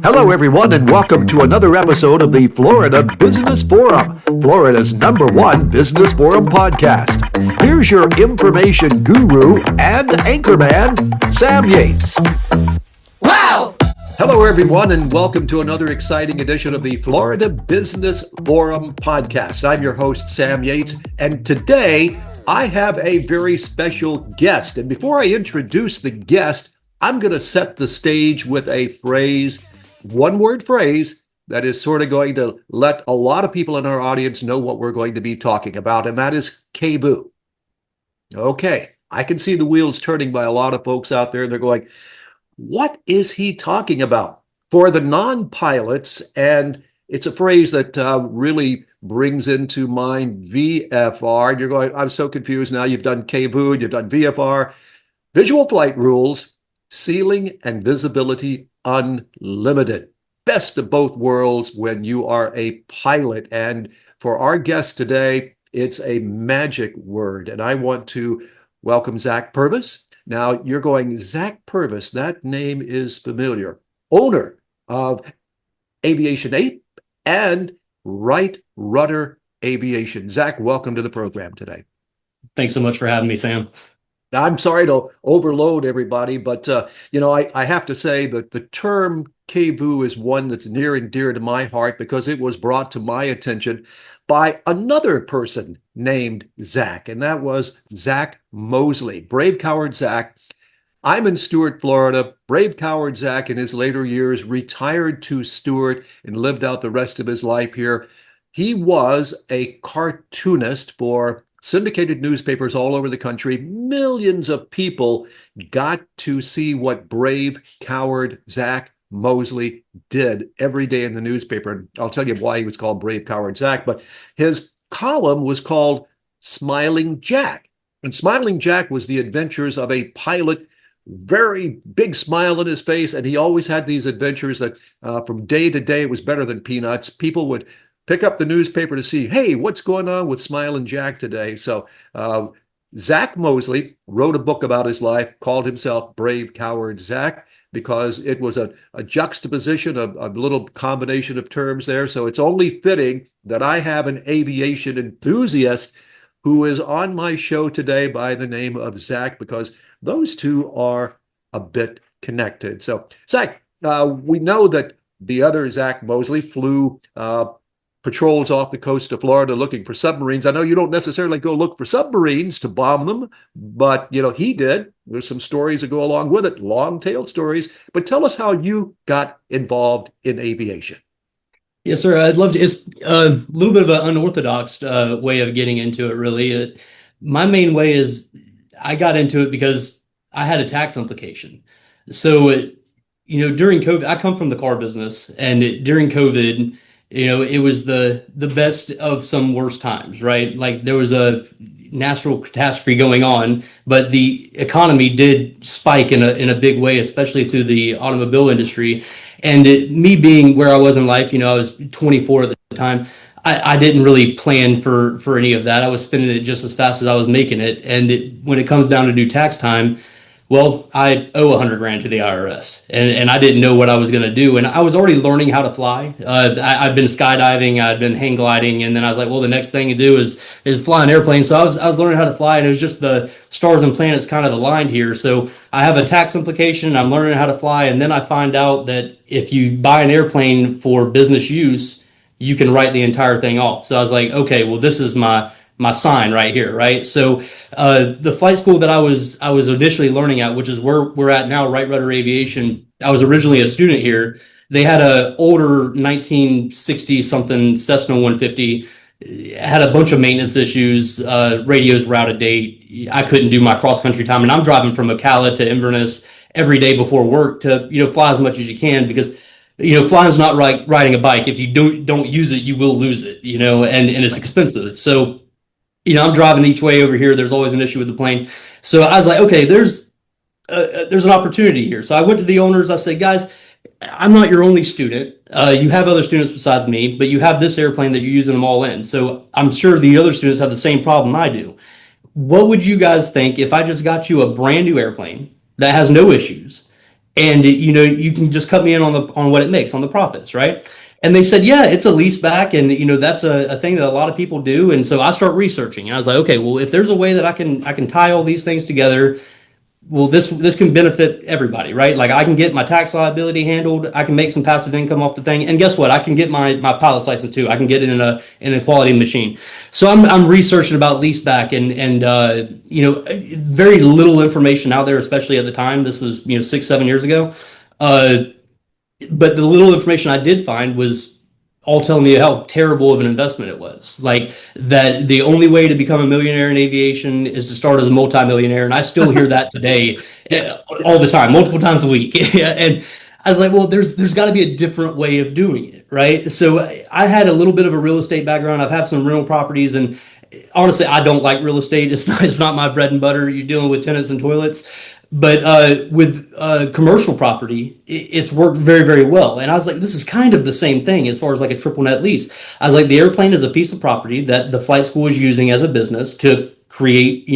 Hello, everyone, and welcome to another episode of the Florida Business Forum, Florida's #1 business forum podcast. Here's your information guru and anchorman, Sam Yates. Wow! Hello, everyone, and welcome to another exciting edition of the Florida Business Forum podcast. I'm your host, Sam Yates, and today I have a very special guest. And before I introduce the guest, I'm going to set the stage with a phrase, one-word phrase, that is sort of going to let a lot of people in our audience know what we're going to be talking about, and that is KBOO. Okay, I can see the wheels turning by a lot of folks out there, and they're going, what is he talking about? For the non-pilots, and it's a phrase that really brings into mind VFR, and you're going, I'm so confused now. You've done KBOO, you've done VFR, visual flight rules, ceiling and visibility unlimited. Best of both worlds when you are a pilot. And for our guest today, it's a magic word. And I want to welcome Zach Purvis. Now you're going, Zach Purvis, that name is familiar. Owner of Aviation 8 and Rudder Aviation. Zach, welcome to the program today. Thanks so much for having me, Sam. I'm sorry to overload everybody, but I have to say that the term KBOO is one that's near and dear to my heart because it was brought to my attention by another person named Zach, and that was Zach Mosley. Brave Coward Zach. I'm in Stuart, Florida. Brave Coward Zach, in his later years, retired to Stuart and lived out the rest of his life here. He was a cartoonist for syndicated newspapers all over the country. Millions of people got to see what Brave Coward Zach Mosley did every day in the newspaper. And I'll tell you why he was called Brave Coward Zach, but his column was called Smiling Jack. And Smiling Jack was the adventures of a pilot, very big smile on his face, and he always had these adventures that from day to day, it was better than peanuts. People would pick up the newspaper to see, hey, what's going on with Smiling Jack today? So Zach Mosley wrote a book about his life, called himself Brave Coward Zach, because it was a juxtaposition, a little combination of terms there. So it's only fitting that I have an aviation enthusiast who is on my show today by the name of Zach, because those two are a bit connected. So Zach, we know that the other Zach Mosley flew patrols off the coast of Florida looking for submarines. I know you don't necessarily go look for submarines to bomb them, but he did. There's some stories that go along with it, long-tailed stories. But tell us how you got involved in aviation. Yes, sir. I'd love to. It's a little bit of an unorthodox way of getting into it, really. My main way is I got into it because I had a tax implication. So, during COVID, I come from the car business, and during COVID, it was the best of some worst times, right? Like there was a natural catastrophe going on, but the economy did spike in a big way, especially through the automobile industry. And me being where I was in life, I was 24 at the time. I didn't really plan for any of that. I was spending it just as fast as I was making it. And when it comes down to due tax time, well, I owe $100,000 to the IRS, and I didn't know what I was going to do. And I was already learning how to fly. I'd been skydiving, I'd been hang gliding, and then I was like, well, the next thing to do is fly an airplane. So I was learning how to fly, and it was just the stars and planets kind of aligned here. So I have a tax implication, I'm learning how to fly, and then I find out that if you buy an airplane for business use, you can write the entire thing off. So I was like, okay, well, this is my sign right here, right? So the flight school that I was initially learning at, which is where we're at now, right, Rudder Aviation, I was originally a student here. They had a older 1960 something Cessna 150, had a bunch of maintenance issues, radios were out of date. I couldn't do my cross country time, and I'm driving from Ocala to Inverness every day before work to fly as much as you can, because flying is not like riding a bike. If you don't use it, you will lose it, and it's expensive. So I'm driving each way over here. There's always an issue with the plane. So I was like, okay, there's an opportunity here. So I went to the owners. I said, guys, I'm not your only student. You have other students besides me, but you have this airplane that you're using them all in. So I'm sure the other students have the same problem I do. What would you guys think if I just got you a brand new airplane that has no issues, and you can just cut me in on what it makes on the profits, right? And they said, yeah, it's a lease back, and that's a thing that a lot of people do. And so I start researching, and I was like, okay, well, if there's a way that I can tie all these things together, well, this can benefit everybody, right? Like I can get my tax liability handled, I can make some passive income off the thing, and guess what? I can get my pilot's license too. I can get it in a quality machine. So I'm researching about leaseback, and very little information out there, especially at the time. This was 6 7 years ago. Uh, but the little information I did find was all telling me how terrible of an investment it was. Like that the only way to become a millionaire in aviation is to start as a multimillionaire. And I still hear that today all the time, multiple times a week. And I was like, well, there's got to be a different way of doing it, right? So I had a little bit of a real estate background. I've had some rental properties, and honestly, I don't like real estate. It's not my bread and butter. You're dealing with tenants and toilets. But with commercial property, it's worked very, very well. And I was like, this is kind of the same thing as far as like a triple net lease. I was like, the airplane is a piece of property that the flight school is using as a business to create,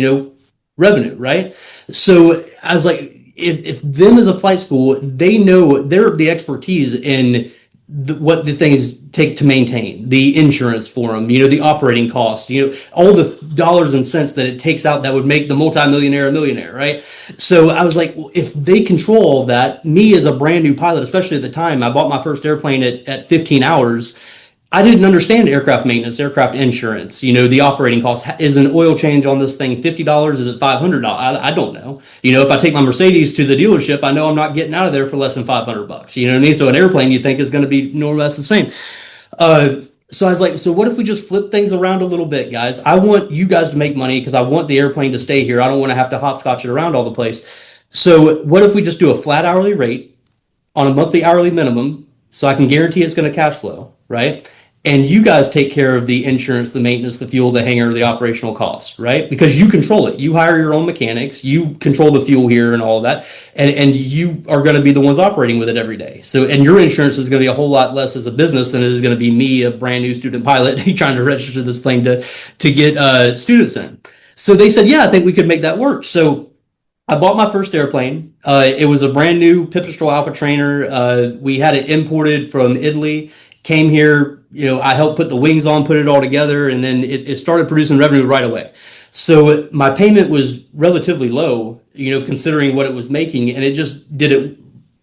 revenue, right? So I was like, if them as a flight school, they know they're the expertise in what the things take to maintain the insurance for them, the operating costs, all the dollars and cents that it takes out that would make the multimillionaire a millionaire, right? So I was like, well, if they control all of that, me as a brand new pilot, especially at the time, I bought my first airplane at 15 hours. I didn't understand aircraft maintenance, aircraft insurance, the operating costs. Is an oil change on this thing $50? Is it $500? I don't know. If I take my Mercedes to the dealership, I know I'm not getting out of there for less than $500. You know what I mean? So an airplane you think is going to be more or less the same. So I was like, so what if we just flip things around a little bit, guys? I want you guys to make money because I want the airplane to stay here. I don't want to have to hopscotch it around all the place. So what if we just do a flat hourly rate on a monthly hourly minimum so I can guarantee it's going to cash flow, right? And you guys take care of the insurance, the maintenance, the fuel, the hangar, the operational costs, right? Because you control it. You hire your own mechanics, you control the fuel here and all of that, and you are going to be the ones operating with it every day. So, and your insurance is going to be a whole lot less as a business than it is going to be me, a brand new student pilot, trying to register this plane to get students in. So they said, yeah, I think we could make that work. So I bought my first airplane. It was a brand new Pipistrel Alpha trainer. We had it imported from Italy. Came here, I helped put the wings on, put it all together, and then it started producing revenue right away. So my payment was relatively low, considering what it was making, and it just did it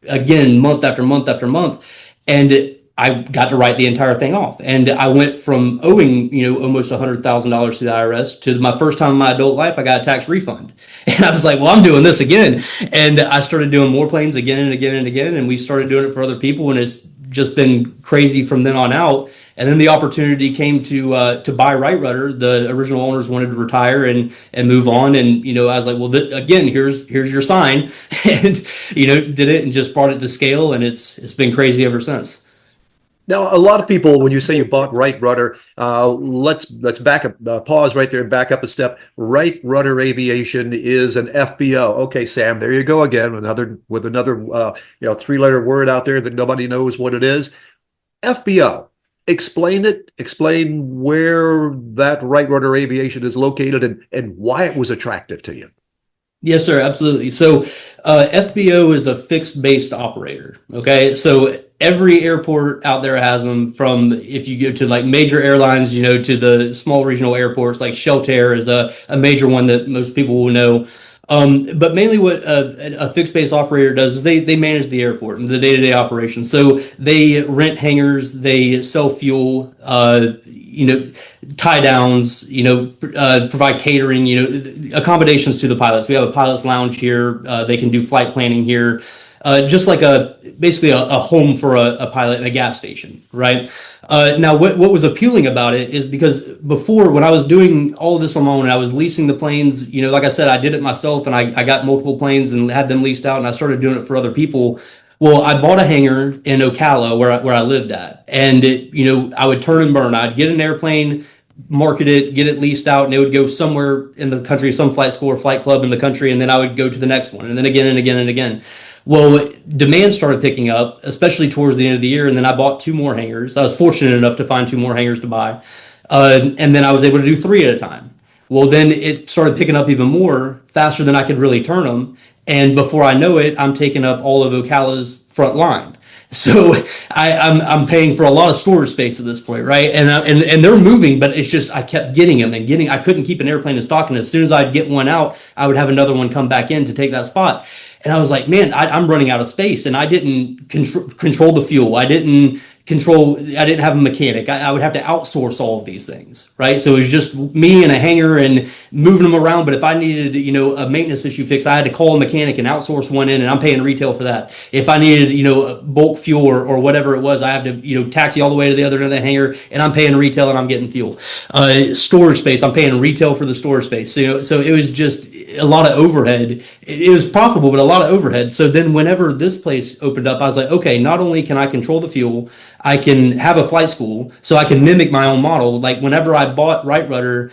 again month after month after month, and I got to write the entire thing off. And I went from owing, almost $100,000 to the IRS to my first time in my adult life, I got a tax refund. And I was like, well, I'm doing this again. And I started doing more planes again and again and again. And we started doing it for other people. And it's just been crazy from then on out. And then the opportunity came to buy Rudder. The original owners wanted to retire and move on. And, I was like, well, again, here's your sign. And, did it and just brought it to scale. And it's been crazy ever since. Now, a lot of people, when you say you bought Right Rudder, let's back up, pause right there and back up a step. Right Rudder Aviation is an FBO. Okay, Sam, there you go again, another three-letter word out there that nobody knows what it is. FBO. Explain it. Explain where that Right Rudder Aviation is located and why it was attractive to you. Yes, sir, absolutely. So FBO is a fixed based operator. Okay. So every airport out there has them, from if you go to like major airlines, to the small regional airports, like Sheltair is a major one that most people will know. But mainly what a fixed base operator does is they manage the airport and the day-to-day operations. So they rent hangars, they sell fuel, tie downs, provide catering, accommodations to the pilots. We have a pilot's lounge here. They can do flight planning here. Just like basically a home for a pilot in a gas station, right? Now, what was appealing about it is because before, when I was doing all of this on my own, I was leasing the planes, like I said, I did it myself, and I got multiple planes and had them leased out, and I started doing it for other people. Well, I bought a hangar in Ocala where I lived at, and I would turn and burn. I'd get an airplane, market it, get it leased out, and it would go somewhere in the country, some flight school or flight club in the country, and then I would go to the next one, and then again and again and again. Well, demand started picking up, especially towards the end of the year, and then I bought two more hangars. I was fortunate enough to find two more hangars to buy, and then I was able to do three at a time. Well, then it started picking up even more faster than I could really turn them. And before I know it, I'm taking up all of Ocala's front line. So I'm paying for a lot of storage space at this point, right? And they're moving, but it's just I kept getting them and getting. I couldn't keep an airplane in stock, and as soon as I'd get one out, I would have another one come back in to take that spot. And I was like, man, I'm running out of space, and I didn't control the fuel. I didn't have a mechanic. I would have to outsource all of these things, right? So it was just me and a hanger and moving them around. But if I needed, a maintenance issue fixed, I had to call a mechanic and outsource one in, and I'm paying retail for that. If I needed, bulk fuel or whatever it was, I have to, taxi all the way to the other end of the hangar, and I'm paying retail and I'm getting fuel. Storage space, I'm paying retail for the storage space. So it was just a lot of overhead. It was profitable, but a lot of overhead. So then whenever this place opened up, I was like, okay, not only can I control the fuel, I can have a flight school, so I can mimic my own model. Like whenever I bought Right Rudder,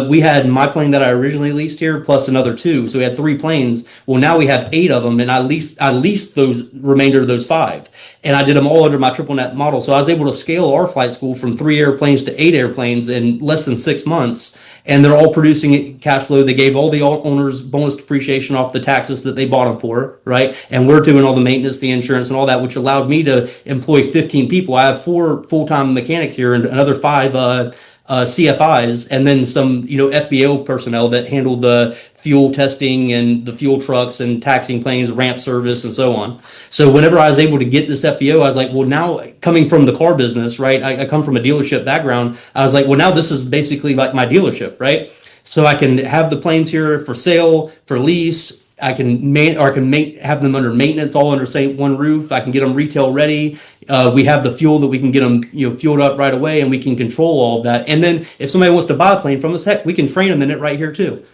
we had my plane that I originally leased here plus another two, so we had three planes. Well, now we have eight of them, and I leased those remainder of those five, and I did them all under my triple net model. So I was able to scale our flight school from three airplanes to eight airplanes in less than 6 months, and they're all producing cash flow. They gave all the owners bonus depreciation off the taxes that they bought them for, right? And we're doing all the maintenance, the insurance, and all that, which allowed me to employ 15 people. I have 4 full-time mechanics here and another 5 CFIs, and then some, FBO personnel that handle the fuel testing and the fuel trucks and taxiing planes, ramp service, and so on. So whenever I was able to get this FBO, I was like, well, now coming from the car business, right? I come from a dealership background. I was like, well, now this is basically like my dealership, right? So I can have the planes here for sale, for lease. I can have them under maintenance, all under say one roof. I can get them retail ready. We have the fuel that we can get them, fueled up right away, and we can control all of that. And then if somebody wants to buy a plane from us, heck, we can train them in it right here too.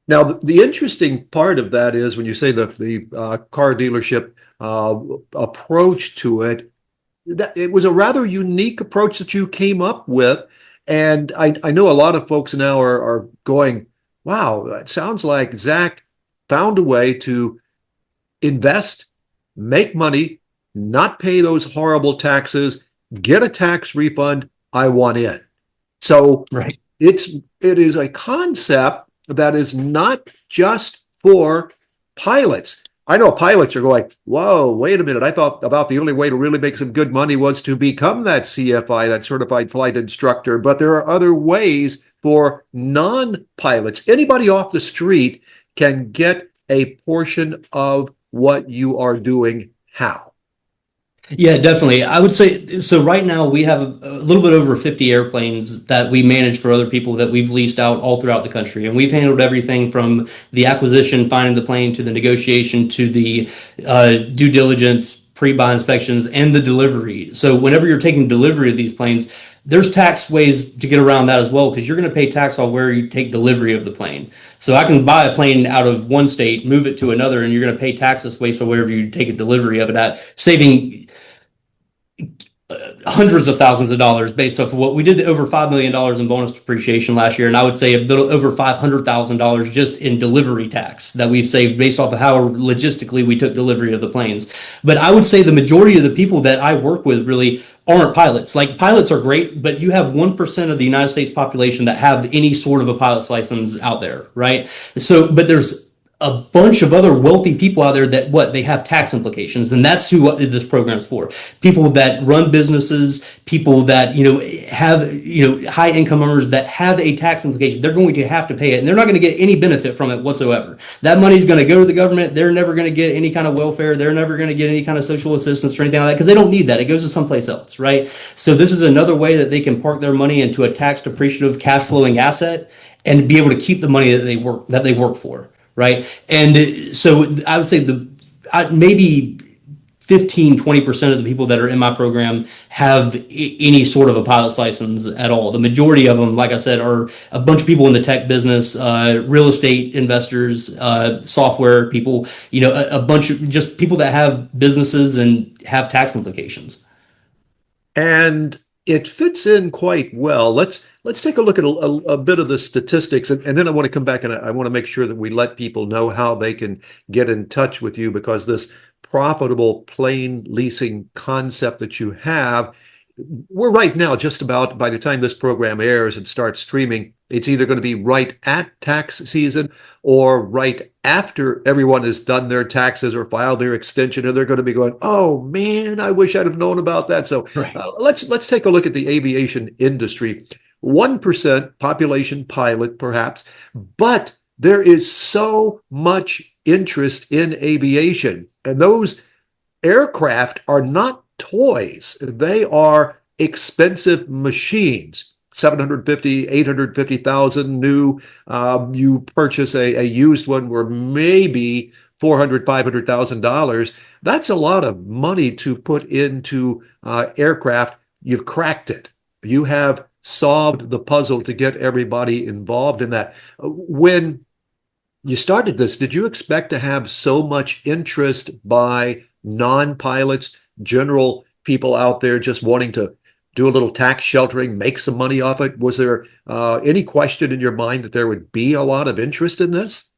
Now, the interesting part of that is when you say the car dealership approach to it, that it was a rather unique approach that you came up with. And I know a lot of folks now are going, wow, it sounds like Zach found a way to invest, make money, not pay those horrible taxes, get a tax refund. I want in. So Right. it is a concept that is not just for pilots. I know pilots are going, whoa, wait a minute. I thought about the only way to really make some good money was to become that CFI, that certified flight instructor. But there are other ways for non-pilots. Anybody off the street can get a portion of what you are doing. How? Yeah, definitely. I would say so. Right now, we have a little bit over 50 airplanes that we manage for other people that we've leased out all throughout the country. And we've handled everything from the acquisition, finding the plane, to the negotiation, to the due diligence, pre-buy inspections, and the delivery. So, whenever you're taking delivery of these planes, there's tax ways to get around that as well, because you're going to pay tax on where you take delivery of the plane. So I can buy a plane out of one state, move it to another, and you're going to pay taxes based on wherever you take a delivery of it at, saving hundreds of thousands of dollars based off of what we did. Over $5 million in bonus depreciation last year, and I would say a bit over $500,000 just in delivery tax that we've saved based off of how logistically we took delivery of the planes. But I would say the majority of the people that I work with really aren't pilots. Like, pilots are great, but you have 1% of the United States population that have any sort of a pilot's license out there, right? So, but there's a bunch of other wealthy people out there that they have tax implications, and that's who this program's for. People that run businesses, people that have high income earners that have a tax implication. They're going to have to pay it, and they're not going to get any benefit from it whatsoever. That money's going to go to the government. They're never going to get any kind of welfare. They're never going to get any kind of social assistance or anything like that, because they don't need that. It goes to someplace else, right? So this is another way that they can park their money into a tax depreciative cash flowing asset and be able to keep the money that they work for. Right. And so I would say maybe 15-20% of the people that are in my program have any sort of a pilot's license at all. The majority of them, like I said, are a bunch of people in the tech business, real estate investors, software people, a bunch of just people that have businesses and have tax implications. And it fits in quite well. Let's take a look at a bit of the statistics, and then I want to come back and I want to make sure that we let people know how they can get in touch with you, because this profitable plane leasing concept that you have we're right now just about, by the time this program airs and starts streaming, it's either going to be right at tax season or right after everyone has done their taxes or filed their extension, and they're going to be going, "Oh man, I wish I'd have known about that." So Right. let's take a look at the aviation industry. 1% population pilot, perhaps, but there is so much interest in aviation, and those aircraft are not toys. They are expensive machines. 750, 850,000 new. You purchase a used one where maybe 400, $500,000. That's a lot of money to put into aircraft. You've cracked it. You have solved the puzzle to get everybody involved in that. When you started this, did you expect to have so much interest by non-pilots, general people out there just wanting to do a little tax sheltering, make some money off it? Was there any question in your mind that there would be a lot of interest in this?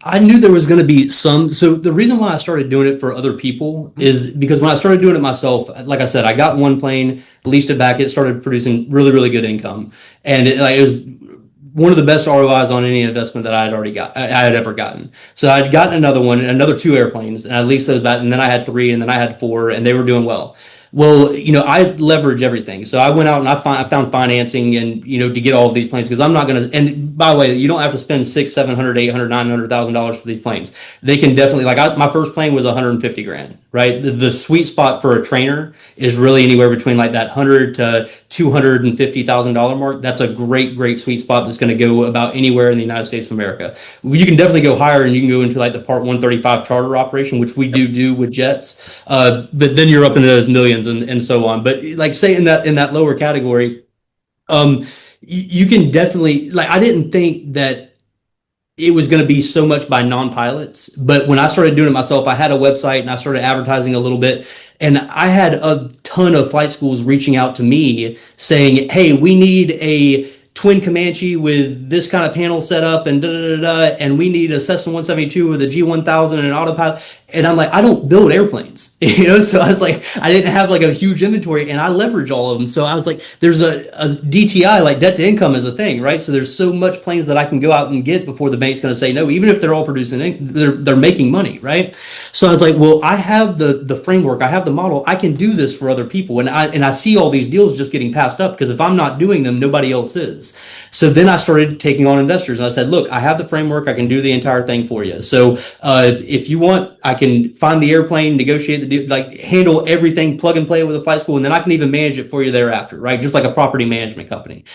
I knew there was going to be some. So the reason why I started doing it for other people is because when I started doing it myself, like I said, I got one plane, leased it back, it started producing really, really good income, and it was one of the best ROIs on any investment that I had ever gotten. So I'd gotten another one, another two airplanes, and I leased those back, and then I had three, and then I had four, and they were doing well. Well, I leverage everything. So I went out and I found financing and, to get all of these planes because I'm not going to, and by the way, you don't have to spend six, 700, 800, $900,000 for these planes. They can definitely, my first plane was 150 grand, right? The sweet spot for a trainer is really anywhere between like that 100 to $250,000 mark. That's a great, great sweet spot that's going to go about anywhere in the United States of America. You can definitely go higher and you can go into like the Part 135 charter operation, which we do with jets. But then you're up into those millions and so on. But like say in that lower category, you can definitely like I didn't think that it was going to be so much by non-pilots, but when I started doing it myself, I had a website and I started advertising a little bit, and I had a ton of flight schools reaching out to me saying, "Hey, we need a twin Comanche with this kind of panel setup and da da da da, and we need a Cessna 172 with a G1000 and an autopilot." And I'm like, I don't build airplanes, So I was like, I didn't have like a huge inventory, and I leverage all of them. So I was like, there's a DTI, like debt to income, is a thing, right? So there's so much planes that I can go out and get before the bank's going to say no, even if they're all producing, they're making money, right? So I was like, well, I have the framework, I have the model, I can do this for other people, and I see all these deals just getting passed up because if I'm not doing them, nobody else is. So then I started taking on investors, and I said, look, I have the framework, I can do the entire thing for you. So if you want, I can find the airplane, negotiate the deal, like handle everything, plug and play with a flight school, and then I can even manage it for you thereafter, right? Just like a property management company.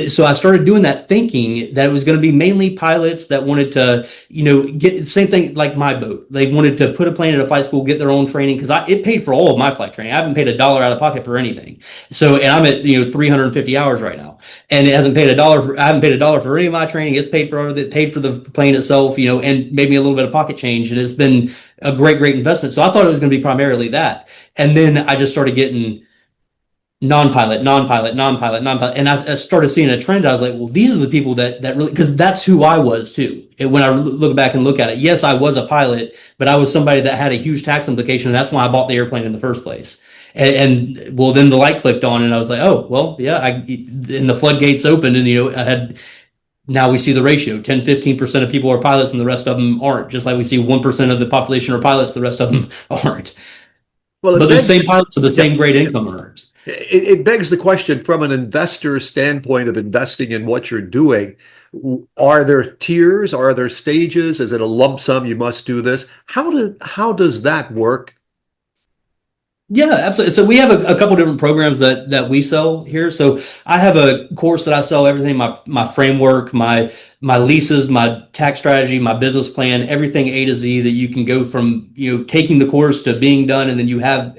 So I started doing that, thinking that it was going to be mainly pilots that wanted to, get the same thing like my boat. They wanted to put a plane at a flight school, get their own training because it paid for all of my flight training. I haven't paid a dollar out of pocket for anything. So, and I'm at 350 hours right now, and it hasn't paid a dollar. I haven't paid a dollar for any of my training. It's paid for the plane itself, and made me a little bit of pocket change, and it's been a great, great investment. So I thought it was going to be primarily that. And then I just started getting non-pilot, non-pilot, non-pilot, non-pilot. And I started seeing a trend. I was like, well, these are the people that really, because that's who I was too. And when I look back and look at it, yes, I was a pilot, but I was somebody that had a huge tax implication. And that's why I bought the airplane in the first place. Well, then the light clicked on and I was like, oh, well, yeah, and the floodgates opened and, now we see the ratio 10-15% of people are pilots and the rest of them aren't, just like we see 1% of the population are pilots, the rest of them aren't. Well, But it the begs, same pilots are the yeah, same great income earners. it begs the question from an investor standpoint of investing in what you're doing. Are there tiers? Are there stages? Is it a lump sum? You must do this. How does that work? Yeah, absolutely. So we have a couple different programs that we sell here. So I have a course that I sell everything, my framework, my leases, my tax strategy, my business plan, everything A to Z that you can go from, taking the course to being done, and then you have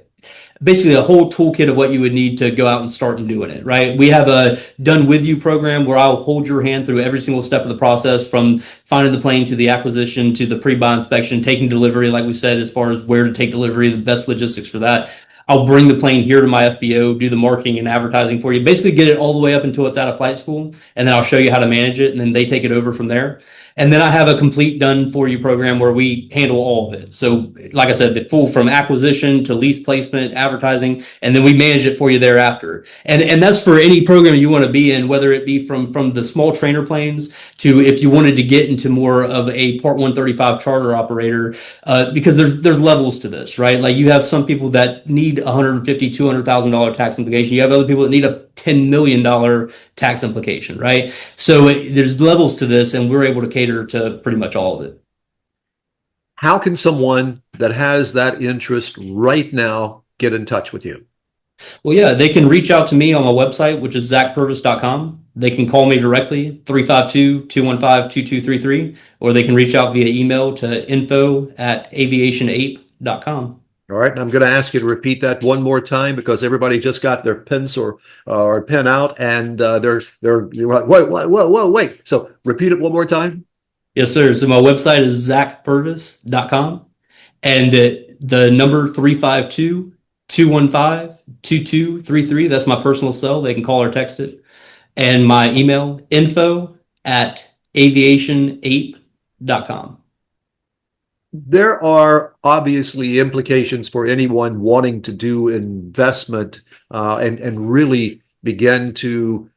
basically a whole toolkit of what you would need to go out and start and doing it, right? We have a done with you program where I'll hold your hand through every single step of the process, from finding the plane to the acquisition to the pre-buy inspection, taking delivery, like we said, as far as where to take delivery, the best logistics for that. I'll bring the plane here to my FBO, do the marketing and advertising for you, basically get it all the way up until it's out of flight school, and then I'll show you how to manage it, and then they take it over from there. And then I have a complete done for you program where we handle all of it. So, like I said, the full from acquisition to lease placement, advertising, and then we manage it for you thereafter. And that's for any program you want to be in, whether it be from the small trainer planes to if you wanted to get into more of a Part 135 charter operator, because there's levels to this, right? Like you have some people that need 150, $200,000 tax implication. You have other people that need a $10 million tax implication, right? So there's levels to this, and we're able to cater to pretty much all of it. How can someone that has that interest right now get in touch with you? Well, yeah, they can reach out to me on my website, which is zachpurvis.com. They can call me directly, 352-215-2233, or they can reach out via email to info@aviationape.com. All right, and I'm going to ask you to repeat that one more time because everybody just got their pens or pen out and you're like, wait. So repeat it one more time. Yes, sir. So my website is zachpurvis.com, and the number 352-215-2233. That's my personal cell. They can call or text it. And my email, info@aviationape.com. There are obviously implications for anyone wanting to do investment and really begin to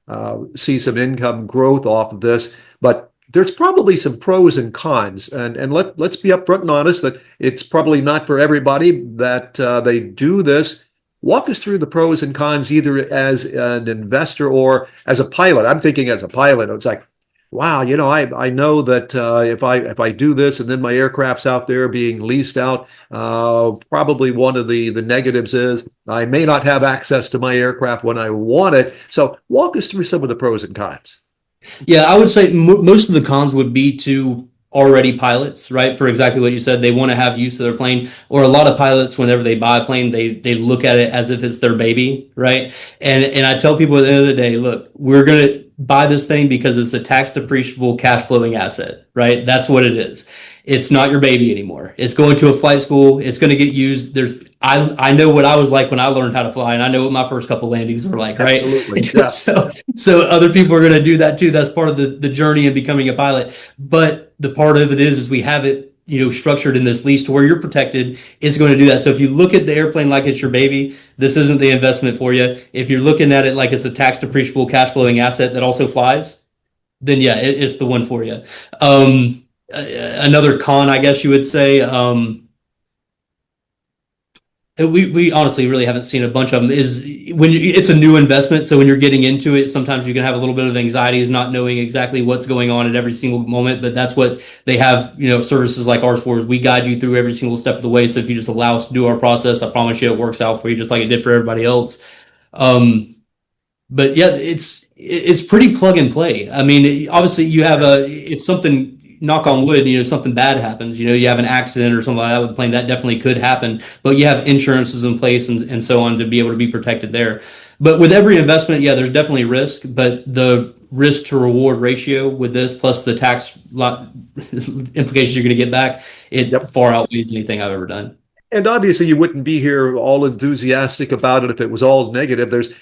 see some income growth off of this. But there's probably some pros and cons. And let's be upfront and honest that it's probably not for everybody that they do this. Walk us through the pros and cons, either as an investor or as a pilot. I'm thinking as a pilot, it's like, wow, I know that if I do this and then my aircraft's out there being leased out, probably one of the negatives is I may not have access to my aircraft when I want it. So walk us through some of the pros and cons. Yeah, I would say most of the cons would be to already pilots, right? For exactly what you said, they want to have use of their plane, or a lot of pilots, whenever they buy a plane, they look at it as if it's their baby, right? And I tell people at the end of the day, look, we're gonna buy this thing because it's a tax depreciable cash flowing asset, right? That's what it is. It's not your baby anymore. It's going to a flight school. It's going to get used. I know what I was like when I learned how to fly, and I know what my first couple landings were like, right? Absolutely. Yeah. So other people are going to do that too. That's part of the journey in becoming a pilot. But the part of it is we have it, structured in this lease to where you're protected. It's going to do that. So if you look at the airplane like it's your baby, this isn't the investment for you. If you're looking at it like it's a tax depreciable cash flowing asset that also flies, then yeah, it's the one for you. Another con, I guess you would say, we honestly really haven't seen a bunch of them, is it's a new investment. So when you're getting into it, sometimes you can have a little bit of anxiety is not knowing exactly what's going on at every single moment. But that's what they have, services like ours for, is we guide you through every single step of the way. So if you just allow us to do our process, I promise you it works out for you just like it did for everybody else. But yeah, it's pretty plug and play. I mean, obviously you have if something, knock on wood, something bad happens, you have an accident or something like that with the plane, that definitely could happen, but you have insurances in place and so on to be able to be protected there. But with every investment, yeah, there's definitely risk, but the risk to reward ratio with this plus the tax implications you're going to get back, it Yep. far outweighs anything I've ever done. And obviously, you wouldn't be here all enthusiastic about it if it was all negative. There's,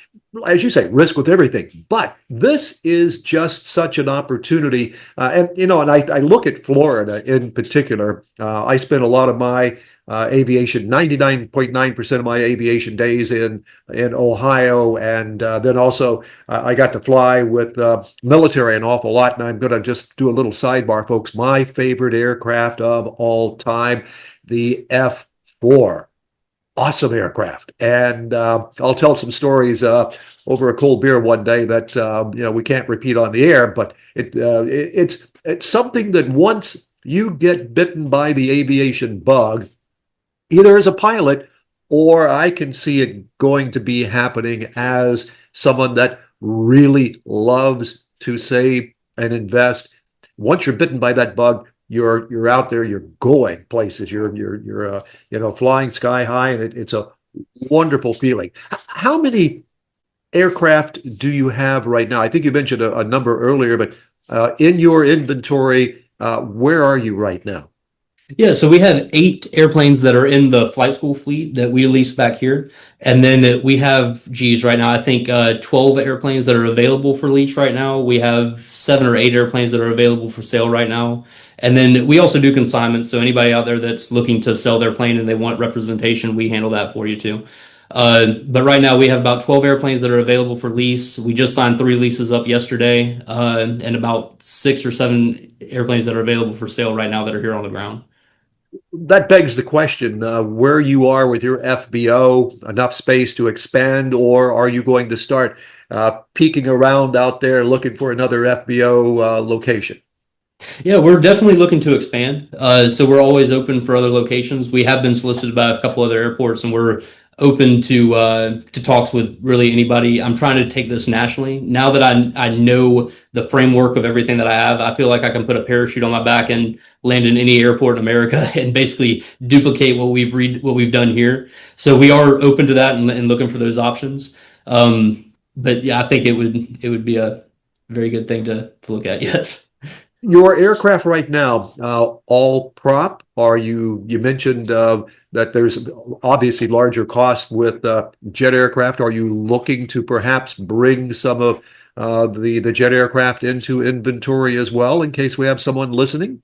as you say, risk with everything. But this is just such an opportunity. And I look at Florida in particular. I spent a lot of my aviation, 99.9% of my aviation days in Ohio. And then also, I got to fly with military an awful lot. And I'm going to just do a little sidebar, folks. My favorite aircraft of all time, the F4. Awesome aircraft. And I'll tell some stories over a cold beer one day that we can't repeat on the air, but it's something that once you get bitten by the aviation bug, either as a pilot or I can see it going to be happening as someone that really loves to save and invest. Once you're bitten by that bug, you're out there, you're going places, you're flying sky high, and it's a wonderful feeling. How many aircraft do you have right now? I think you mentioned a number earlier, but in your inventory, where are you right now? Yeah, so we have 8 airplanes that are in the flight school fleet that we lease back here. And then we have, geez, right now, I think 12 airplanes that are available for lease right now. We have 7 or 8 airplanes that are available for sale right now. And then we also do consignments. So anybody out there that's looking to sell their plane and they want representation, we handle that for you too. But right now we have about 12 airplanes that are available for lease. We just signed 3 leases up yesterday, and about 6 or 7 airplanes that are available for sale right now that are here on the ground. That begs the question, where you are with your FBO, enough space to expand, or are you going to start peeking around out there looking for another FBO location? Yeah, we're definitely looking to expand. So we're always open for other locations. We have been solicited by a couple other airports, and we're open to talks with really anybody. I'm trying to take this nationally. Now that I know the framework of everything that I have, I feel like I can put a parachute on my back and land in any airport in America and basically duplicate what we've done here. So we are open to that and looking for those options. But yeah, I think it would be a very good thing to look at. Yes. Your aircraft right now, all prop? Are you mentioned that there's obviously larger cost with jet aircraft. Are you looking to perhaps bring some of the jet aircraft into inventory as well, in case we have someone listening?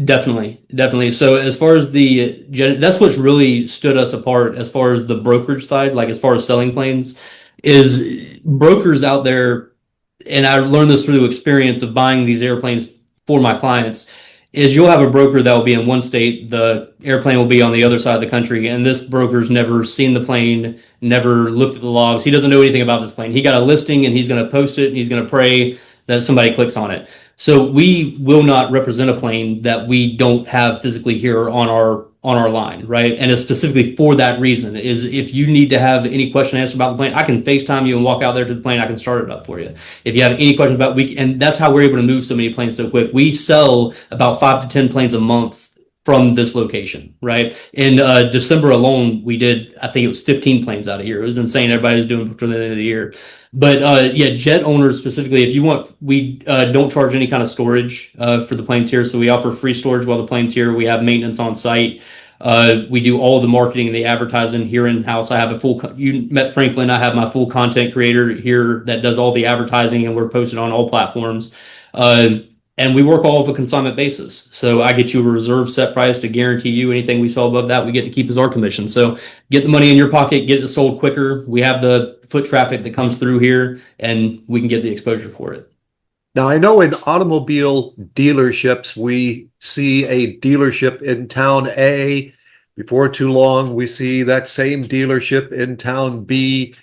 Definitely, definitely. So as far as that's what's really stood us apart as far as the brokerage side, like as far as selling planes, is brokers out there, and I learned this through experience of buying these airplanes for my clients, is you'll have a broker that will be in one state, the airplane will be on the other side of the country, and this broker's never seen the plane, never looked at the logs. He doesn't know anything about this plane. He got a listing and he's going to post it and he's going to pray that somebody clicks on it. So we will not represent a plane that we don't have physically here on our line, right? And it's specifically for that reason. Is if you need to have any question answered about the plane, I can FaceTime you and walk out there to the plane. I can start it up for you. If you have any questions about and that's how we're able to move so many planes so quick. We sell about 5 to 10 planes a month from this location, right? In December alone, we did, I think it was 15 planes out of here. It was insane. Everybody was doing before the end of the year. But yeah, jet owners specifically, if you want, we don't charge any kind of storage for the planes here. So we offer free storage while the plane's here. We have maintenance on site. We do all the marketing and the advertising here in house. I have you met Franklin. I have my full content creator here that does all the advertising, and we're posted on all platforms. Uh, and we work all of a consignment basis. So I get you a reserve set price to guarantee you anything we sell above that, we get to keep as our commission. So get the money in your pocket, get it sold quicker. We have the foot traffic that comes through here, and we can get the exposure for it. Now, I know in automobile dealerships, we see a dealership in town A. Before too long, we see that same dealership in town B.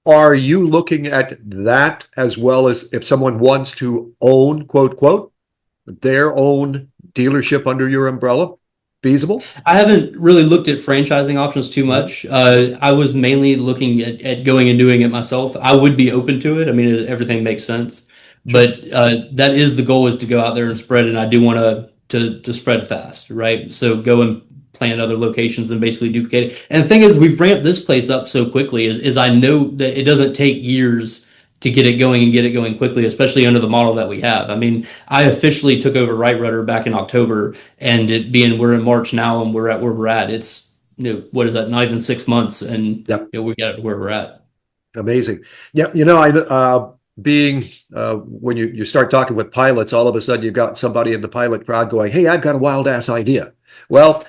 Are you looking at that as well as if someone wants to own, quote, quote, their own dealership under your umbrella? Feasible? I haven't really looked at franchising options too much. I was mainly looking at going and doing it myself. I would be open to it. I mean, everything makes sense, Sure. but that is the goal, is to go out there and spread. And I do want to spread fast, right? So go and plan other locations and basically duplicate it. And the thing is, we've ramped this place up so quickly. Is I know that it doesn't take years to get it going and get it going quickly, especially under the model that we have. I mean, I officially took over Right Rudder back in October, and it being we're in March now and we're at where we're at. It's, what is that? Not even 6 months, and Yep. we got it where we're at. Amazing. Yeah, I being when you start talking with pilots, all of a sudden you've got somebody in the pilot crowd going, "Hey, I've got a wild ass idea." Well,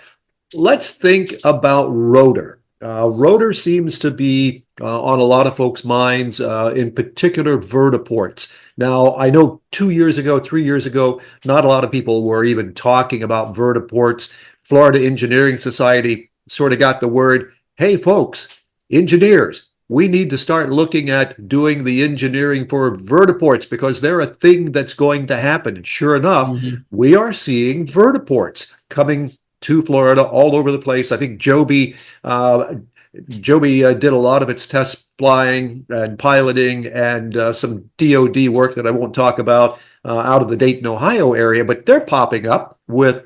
let's think about Rudder. Rudder seems to be on a lot of folks' minds, in particular vertiports. Now, I know 2 years ago, 3 years ago, not a lot of people were even talking about vertiports. Florida Engineering Society sort of got the word, "Hey, folks, engineers, we need to start looking at doing the engineering for vertiports because they're a thing that's going to happen." And sure enough, Mhm. we are seeing vertiports coming to Florida all over the place. I think Joby did a lot of its test flying and piloting and some DoD work that I won't talk about out of the Dayton, Ohio area, but they're popping up with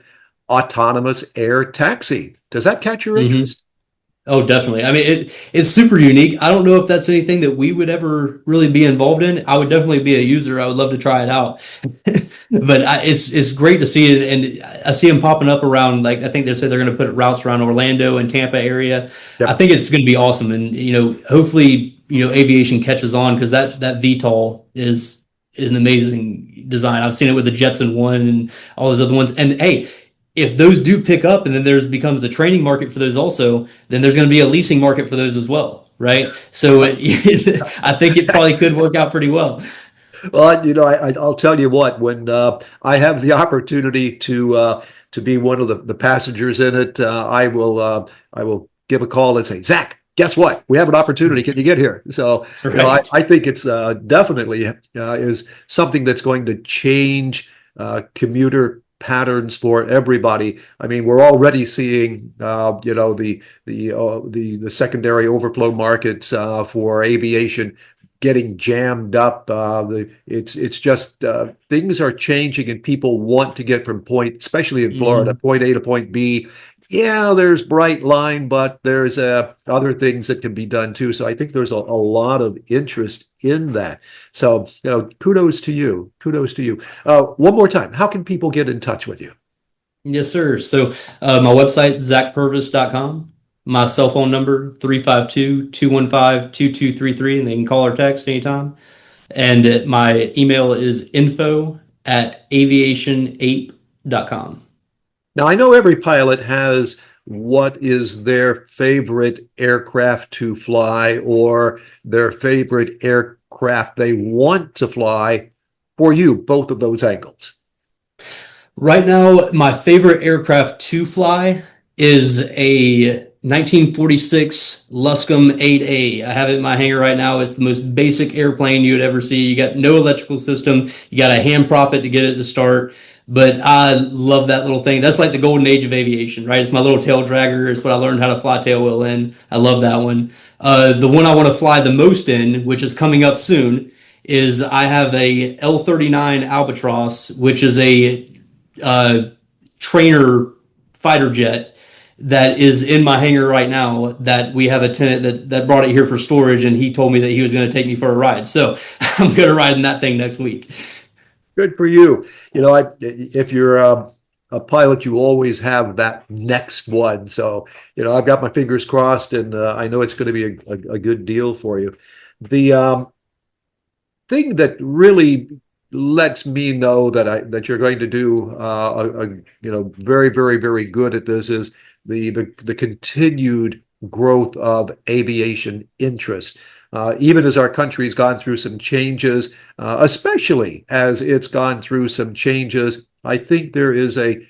autonomous air taxi. Does that catch your Mhm. interest? Oh, definitely. I mean, it's super unique. I don't know if that's anything that we would ever really be involved in. I would definitely be a user. I would love to try it out. But it's great to see it, and I see them popping up around. Like I think they said they're going to put routes around Orlando and Tampa area. I Yep. think it's going to be awesome, and hopefully, aviation catches on because that VTOL is an amazing design. I've seen it with the Jetson one and all those other ones. And hey, if those do pick up and then there's becomes a training market for those also, then there's going to be a leasing market for those as well, right? So I think it probably could work out pretty well. Well, I'll tell you what, when I have the opportunity to be one of the passengers in it, I will give a call and say, Zach, guess what? We have an opportunity. Can you get here? So, Right. I think it's definitely is something that's going to change commuter patterns for everybody. I mean, we're already seeing, the secondary overflow markets for aviation getting jammed up. It's just things are changing, and people want to get from point, especially in Florida, Mhm. point A to point B. Yeah, there's bright line, but there's other things that can be done too. So I think there's a lot of interest in that. So kudos to you. Kudos to you. One more time, how can people get in touch with you? Yes, sir. So my website, zachpurvis.com. My cell phone number, 352-215-2233, and they can call or text anytime. And my email is info@aviationape.com. Now, I know every pilot has what is their favorite aircraft to fly or their favorite aircraft they want to fly. For you, both of those angles. Right now, my favorite aircraft to fly is a 1946 Luscombe 8A. I have it in my hangar right now. It's the most basic airplane you would ever see. You got no electrical system. You got to hand prop it to get it to start. But I love that little thing. That's like the golden age of aviation, right? It's my little tail dragger. It's what I learned how to fly tail wheel in. I love that one. The one I want to fly the most in, which is coming up soon, is I have a L-39 Albatross, which is a uh, trainer fighter jet that is in my hangar right now that we have a tenant that brought it here for storage, and he told me that he was going to take me for a ride. So I'm going to ride in that thing next week. Good for you. If you're a pilot, you always have that next one. So, I've got my fingers crossed, and I know it's going to be a good deal for you. The thing that really lets me know that you're going to do very, very, very good at this is the continued growth of aviation interest. Even as our country's gone through some changes, especially as it's gone through some changes, I think there is a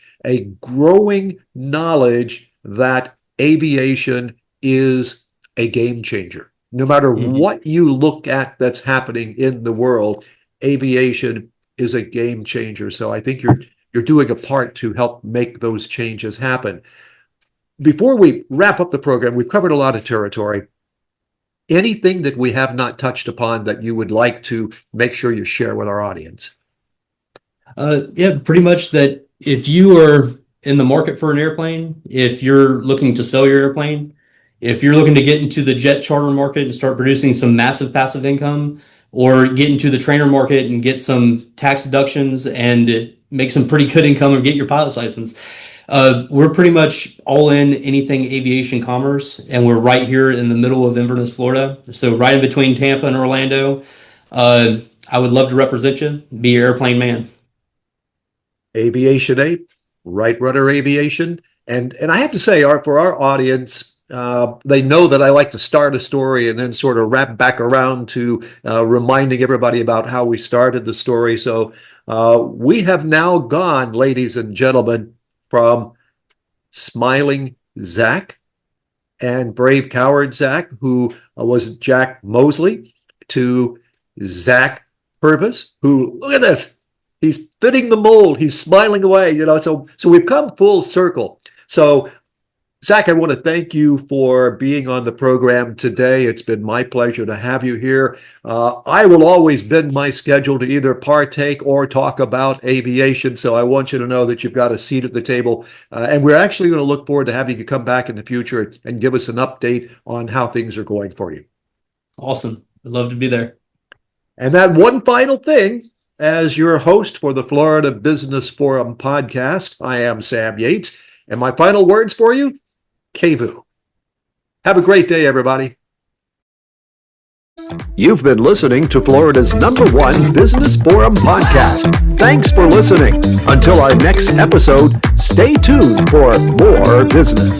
growing knowledge that aviation is a game changer. No matter Mhm. what you look at that's happening in the world, aviation is a game changer. So I think you're doing a part to help make those changes happen. Before we wrap up the program, we've covered a lot of territory. Anything that we have not touched upon that you would like to make sure you share with our audience? Yeah, pretty much that if you are in the market for an airplane, if you're looking to sell your airplane, if you're looking to get into the jet charter market and start producing some massive passive income, or get into the trainer market and get some tax deductions and make some pretty good income and get your pilot's license, we're pretty much all in anything aviation commerce, and we're right here in the middle of Inverness, Florida. So right in between Tampa and Orlando. Uh, I would love to represent you, be your airplane man. Aviation Ape, right Rudder Aviation. And I have to say, for our audience, they know that I like to start a story and then sort of wrap back around to reminding everybody about how we started the story. So we have now gone, ladies and gentlemen, from smiling Zach and brave coward Zach, who was Jack Mosley, to Zach Purvis, who, look at this, he's fitting the mold, he's smiling away, so we've come full circle. So Zach, I want to thank you for being on the program today. It's been my pleasure to have you here. I will always bend my schedule to either partake or talk about aviation. So I want you to know that you've got a seat at the table. And we're actually going to look forward to having you come back in the future and give us an update on how things are going for you. Awesome. I'd love to be there. And that one final thing, as your host for the Florida Business Forum podcast, I am Sam Yates. And my final words for you, KVU. Have a great day, everybody. You've been listening to Florida's #1 Business Forum podcast. Thanks for listening. Until our next episode, stay tuned for more business.